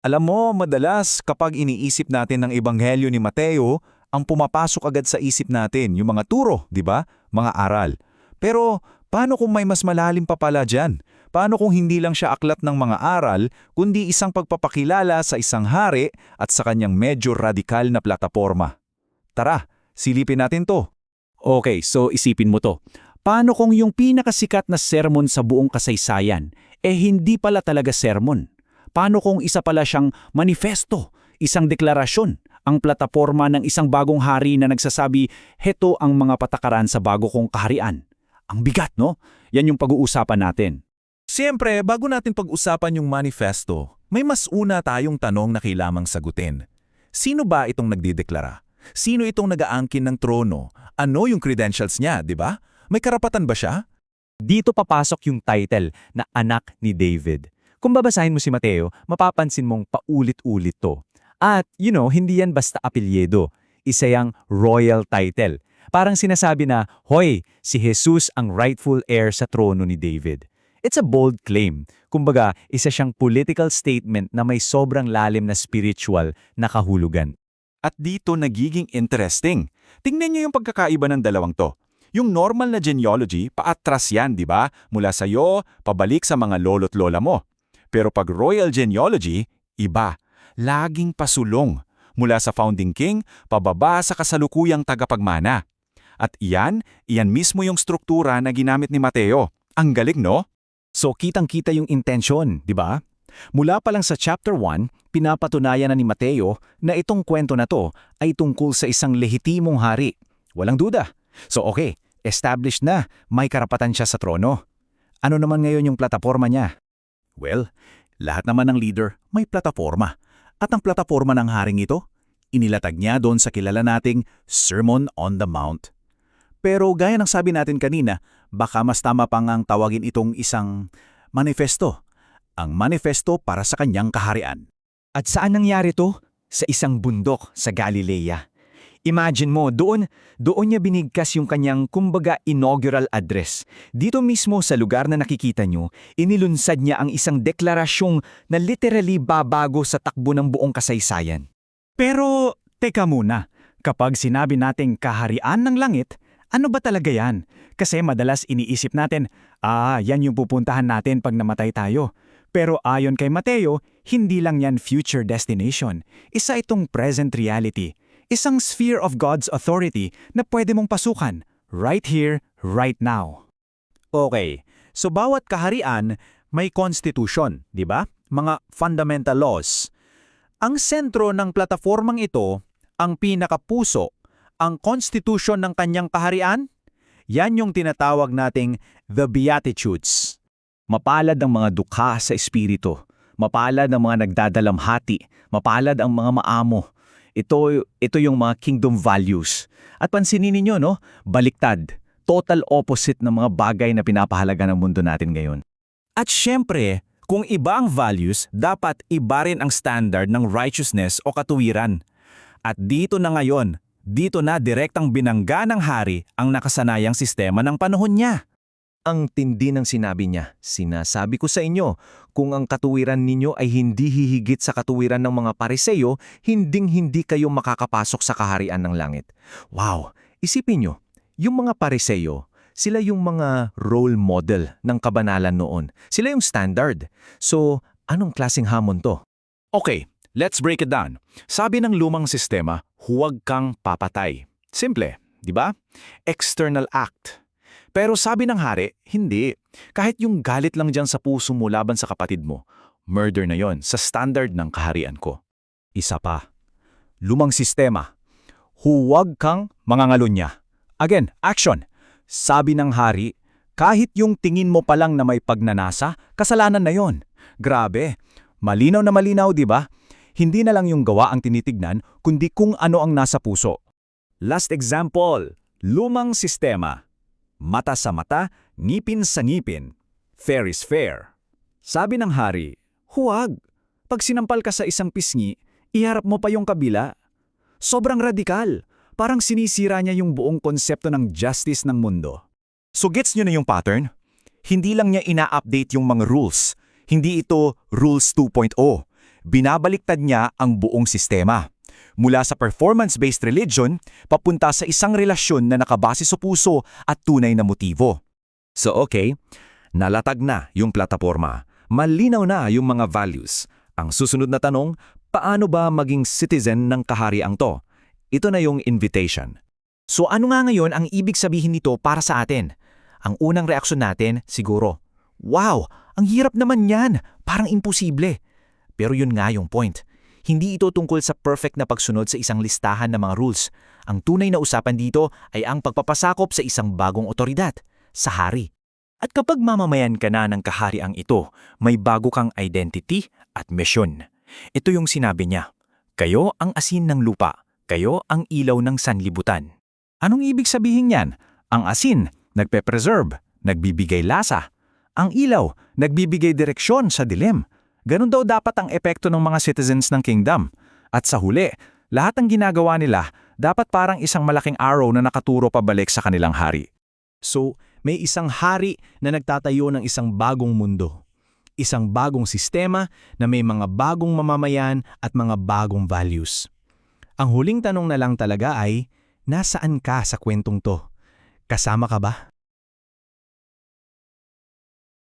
Alam mo, madalas kapag iniisip natin ng Ebanghelyo ni Mateo, ang pumapasok agad sa isip natin yung mga turo, di ba? Mga aral. Pero paano kung may mas malalim pa pala dyan? Paano kung hindi lang siya aklat ng mga aral, kundi isang pagpapakilala sa isang hari at sa kanyang medyo radikal na plataporma? Tara, silipin natin to. Okay, so isipin mo to. Paano kung yung pinakasikat na sermon sa buong kasaysayan, hindi pala talaga sermon? Paano kung isa pala siyang manifesto, isang deklarasyon, ang plataporma ng isang bagong hari na nagsasabi, heto ang mga patakaran sa bago kong kaharian? Ang bigat, no? Yan yung pag-uusapan natin. Siyempre, bago natin pag-usapan yung manifesto, may mas una tayong tanong na kailangang sagutin. Sino ba itong nagdideklara? Sino itong nag-aangkin ng trono? Ano yung credentials niya, di ba? May karapatan ba siya? Dito papasok yung title na Anak ni David. Kung babasahin mo si Mateo, mapapansin mong paulit-ulit to. At, hindi yan basta apelyedo. Isa yang royal title. Parang sinasabi na, hoy, si Jesus ang rightful heir sa trono ni David. It's a bold claim. Kumbaga, isa siyang political statement na may sobrang lalim na spiritual na kahulugan. At dito nagiging interesting. Tingnan niyo yung pagkakaiba ng dalawang to. Yung normal na genealogy, paatras yan, di ba? Mula sa'yo, pabalik sa mga lolo't lola mo. Pero pag royal genealogy, iba. Laging pasulong. Mula sa founding king, pababa sa kasalukuyang tagapagmana. At iyan mismo yung struktura na ginamit ni Mateo. Ang galing, no? So kitang-kita yung intention, di ba? Mula pa lang sa chapter 1, pinapatunayan na ni Mateo na itong kwento na to ay tungkol sa isang lehitimong hari. Walang duda. So okay, established na, may karapatan siya sa trono. Ano naman ngayon yung plataforma niya? Well, lahat naman ng leader may plataforma. At ang plataforma ng haring ito, inilatag niya doon sa kilala nating Sermon on the Mount. Pero gaya ng sabi natin kanina, baka mas tama pang ang tawagin itong isang manifesto. Ang manifesto para sa kanyang kaharian. At saan nangyari to? Sa isang bundok sa Galilea. Imagine mo, doon niya binigkas yung kanyang kumbaga inaugural address. Dito mismo sa lugar na nakikita nyo, inilunsad niya ang isang deklarasyong na literally babago sa takbo ng buong kasaysayan. Pero, teka muna, kapag sinabi nating kaharian ng langit, ano ba talaga yan? Kasi madalas iniisip natin, yan yung pupuntahan natin pag namatay tayo. Pero ayon kay Mateo, hindi lang yan future destination. Isa itong present reality. Isang sphere of God's authority na pwede mong pasukan, right here, right now. Okay, so bawat kaharian may constitution, di ba? Mga fundamental laws. Ang sentro ng plataformang ito, ang pinakapuso, ang constitution ng kanyang kaharian, yan yung tinatawag nating the Beatitudes. Mapalad ang mga dukha sa espiritu, mapalad ang mga nagdadalamhati, mapalad ang mga maamo. Ito yung mga kingdom values. At pansinin ninyo, no? Baliktad. Total opposite ng mga bagay na pinapahalaga ng mundo natin ngayon. At syempre, kung iba ang values, dapat iba rin ang standard ng righteousness o katuwiran. At dito na ngayon, dito na direktang binangga ng hari ang nakasanayang sistema ng panahon niya. Ang tindi ng sinabi niya, sinasabi ko sa inyo, kung ang katuwiran ninyo ay hindi hihigit sa katuwiran ng mga Pariseo, hinding-hindi kayo makakapasok sa kaharian ng langit. Wow! Isipin nyo, yung mga Pariseo, sila yung mga role model ng kabanalan noon. Sila yung standard. So, anong klaseng hamon to? Okay, let's break it down. Sabi ng lumang sistema, huwag kang papatay. Simple, di ba? External act. Pero sabi ng hari, hindi. Kahit yung galit lang dyan sa puso mo laban sa kapatid mo, murder na yon sa standard ng kaharian ko. Isa pa. Lumang sistema. Huwag kang mangangalunya. Again, action. Sabi ng hari, kahit yung tingin mo pa lang na may pagnanasa, kasalanan na yon. Grabe. Malinaw na malinaw, di ba? Hindi na lang yung gawa ang tinitignan, kundi kung ano ang nasa puso. Last example, lumang sistema. Mata sa mata, ngipin sa ngipin. Fair is fair. Sabi ng hari, huwag. Pag sinampal ka sa isang pisngi, iharap mo pa yung kabila. Sobrang radikal. Parang sinisira niya yung buong konsepto ng justice ng mundo. So gets nyo na yung pattern? Hindi lang niya ina-update yung mga rules. Hindi ito Rules 2.0. Binabaliktad niya ang buong sistema. Mula sa performance-based religion, papunta sa isang relasyon na nakabase sa puso at tunay na motibo. So okay, nalatag na yung plataforma. Malinaw na yung mga values. Ang susunod na tanong, paano ba maging citizen ng kahariang to? Ito na yung invitation. So ano nga ngayon ang ibig sabihin nito para sa atin? Ang unang reaksyon natin, siguro, wow, ang hirap naman yan, parang imposible. Pero yun nga yung point. Hindi ito tungkol sa perfect na pagsunod sa isang listahan ng mga rules. Ang tunay na usapan dito ay ang pagpapasakop sa isang bagong otoridad, sa hari. At kapag mamamayan ka na ng kahariang ito, may bago kang identity at mission. Ito yung sinabi niya, kayo ang asin ng lupa, kayo ang ilaw ng sanlibutan. Anong ibig sabihin yan? Ang asin, nagpe-preserve, nagbibigay lasa. Ang ilaw, nagbibigay direksyon sa dilim. Ganon daw dapat ang epekto ng mga citizens ng kingdom. At sa huli, lahat ng ginagawa nila dapat parang isang malaking arrow na nakaturo pabalik sa kanilang hari. So, may isang hari na nagtatayo ng isang bagong mundo. Isang bagong sistema na may mga bagong mamamayan at mga bagong values. Ang huling tanong na lang talaga ay, nasaan ka sa kwentong to? Kasama ka ba?